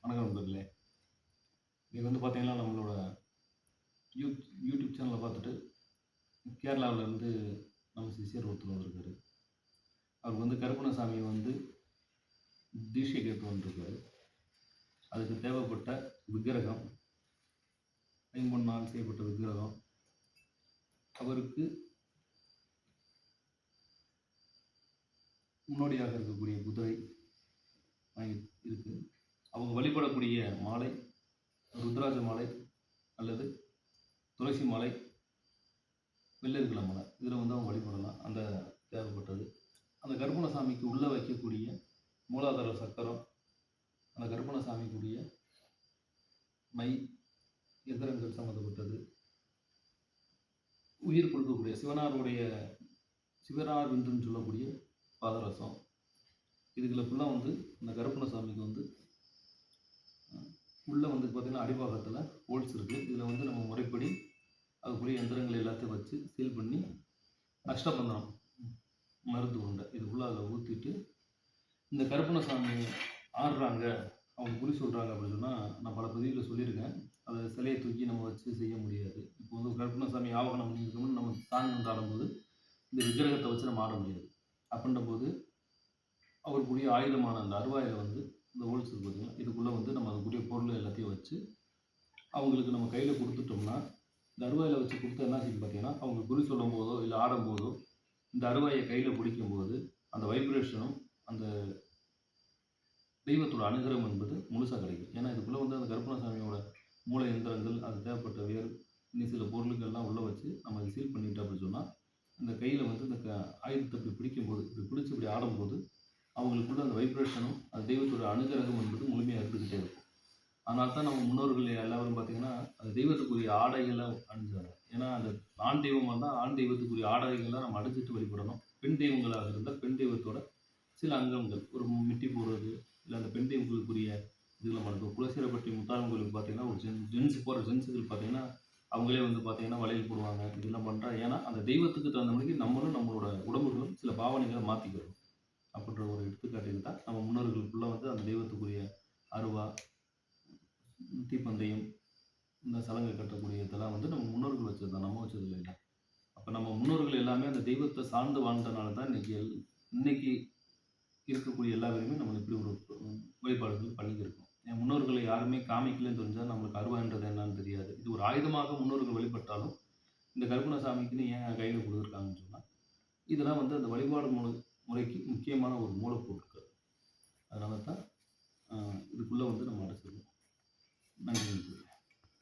வணக்கம் நண்பர்களே. இன்னைக்கு வந்து பார்த்தீங்கன்னா, நம்மளோட யூடியூப் சேனலை பார்த்துட்டு கேரளாவிலேருந்து நம்ம சிஷ்யர் ஒருத்தர் வந்திருக்காரு. அவர் வந்து கருப்பணசாமியை வந்து தீட்சைக்கு எடுத்து வந்துருக்காரு. அதுக்கு தேவைப்பட்ட விக்கிரகம், ஐம்பொன்னால் செய்யப்பட்ட விக்கிரகம், அவருக்கு முன்னோடியாக இருக்கக்கூடிய குதிரை இருக்கு. அவங்க வழிபடக்கூடிய மாலை ருத்ராஜ மாலை அல்லது துளசி மாலை, வெள்ளரிக்கல மாலை, இதில் வந்து அவங்க வழிபடலாம். அந்த தேவைப்பட்டது அந்த கருப்பணசாமிக்கு உள்ளே வைக்கக்கூடிய மூலாதார சக்கரம், அந்த கருப்பணசாமிக்குரிய மை, எந்திரங்கள் சம்மந்தப்பட்டது, உயிர் கொடுக்கக்கூடிய சிவனார் விந்துன்னு சொல்லக்கூடிய பாதரசம், இதுகளை ஃபுல்லாக வந்து இந்த கருப்பணசாமிக்கு வந்து உள்ளே வந்து பார்த்திங்கன்னா அடிபாகத்தில் ஹோல்ஸ் இருக்குது. இதில் வந்து நம்ம முறைப்படி அதுக்குரிய எந்திரங்கள் எல்லாத்தையும் வச்சு சீல் பண்ணி அஷ்டபந்தனம் மருந்து உண்டை இதுக்குள்ளே அதில் ஊற்றிட்டு இந்த கருப்பணசாமி ஆடுறாங்க, அவங்க குறி சொல்கிறாங்க அப்படின்னு சொன்னால், நான் பல பதிவில் சொல்லியிருக்கேன். அதை சிலையை தூக்கி நம்ம வச்சு செய்ய முடியாது. இப்போ வந்து கருப்பணசாமி ஆவகணம் பண்ணியிருக்கோம்னு நம்ம சாமி வந்து ஆடும்போது இந்த விக்கிரகத்தை வச்சு நம்ம ஆட முடியாது. அப்படின்ற போது அவருக்குரிய ஆயுதமான அந்த அருவாயில் வந்து இந்த ஹோல்ஸ் இருக்குது பார்த்தீங்கன்னா, இதுக்குள்ளே வந்து நம்ம அதுக்குரிய பொருள் எல்லாத்தையும் வச்சு அவங்களுக்கு நம்ம கையில் கொடுத்துட்டோம்னா, இந்த அருவாயில் வச்சு கொடுத்தா என்ன செய்யும் பார்த்தீங்கன்னா, அவங்க குறி சொல்லும் போதோ இல்லை ஆடும்போதோ இந்த அருவாயை கையில் பிடிக்கும்போது அந்த வைப்ரேஷனும் அந்த தெய்வத்தோட அனுகிரகம் என்பது முழுசாக கிடைக்கும். ஏன்னா இதுக்குள்ளே வந்து அந்த கருப்பணசாமியோட மூளை எந்திரங்கள், அது தேவைப்பட்ட வேறு இன்னும் சில பொருட்கள்லாம் உள்ளே வச்சு நம்ம அதை சீல் பண்ணிட்டோம் அப்படின்னு சொன்னால், இந்த கையில் வந்து இந்த ஆயுதத்தை இப்படி பிடிக்கும்போது, இப்படி பிடிச்சி இப்படி ஆடும்போது அவங்களுக்குள்ள அந்த வைப்ரேஷனும் அந்த தெய்வத்தோட அனுகிரகம் என்பது முழுமையாக இருந்துக்கிட்டே இருக்கும். அதனால தான் நம்ம முன்னோர்கள் எல்லாரும் பார்த்திங்கன்னா அந்த தெய்வத்துக்குரிய ஆடைகளை அணிஞ்சாங்க. ஏன்னா அந்த ஆண் தெய்வமாக இருந்தால் ஆண் தெய்வத்துக்குரிய ஆடைகளை நம்ம அணிஞ்சிட்டு வழிபடணும். பெண் தெய்வங்களாக இருந்தால் பெண் தெய்வத்தோட சில அங்கங்கள், ஒரு மிட்டி போடுறது, இல்லை அந்த பெண் தெய்வங்களுக்குரிய இதில் பண்ணுறது. குலசீரப்பட்டி முத்தாரம்மன் கோயிலுக்கு பார்த்திங்கன்னா ஒரு ஜென்ஸ் போகிற ஜென்ஸுகள் பார்த்திங்கன்னா அவங்களே வந்து பார்த்திங்கன்னா வளையல் போடுவாங்க, இதெல்லாம் பண்ணுறாங்க. ஏன்னா அந்த தெய்வத்துக்கு தகுந்த மாதிரி நம்மளும் நம்மளோட உடம்புகளும் சில பாவனைகளை மாற்றிக்கிறோம் அப்படின்ற ஒரு எடுத்துக்காட்டுக்கு தான் நம்ம முன்னோர்களுக்குள்ளே வந்து அந்த தெய்வத்துக்குரிய அருவா, தீப்பந்தயம், இந்த சலங்கை கட்டக்கூடிய இதெல்லாம் வந்து நம்ம முன்னோர்கள் வச்சது தான், நம்ம வச்சது இல்லை. அப்போ நம்ம முன்னோர்கள் எல்லாமே அந்த தெய்வத்தை சார்ந்து வாழ்ந்தனால தான் இன்னைக்கு இருக்கக்கூடிய எல்லா பேருமே நம்ம இப்படி ஒரு வழிபாடுகள் பண்ணிக்கிருக்கோம். என் முன்னோர்களை யாருமே காமிக்கலன்னு தெரிஞ்சால் நம்மளுக்கு அருவான்றது என்னன்னு தெரியாது. இது ஒரு ஆயுதமாக முன்னோர்கள் வழிபட்டாலும் இந்த கருப்பணசாமிக்குன்னு ஏன் கையில் கொடுத்துருக்காங்கன்னு சொன்னால், இதெல்லாம் வந்து அந்த வழிபாடு முறைக்கு முக்கியமான ஒரு மூலப்பொருட்கள். அதனால தான் இதுக்குள்ளே வந்து நம்ம அடைச்சிருக்கோம். நன்றி.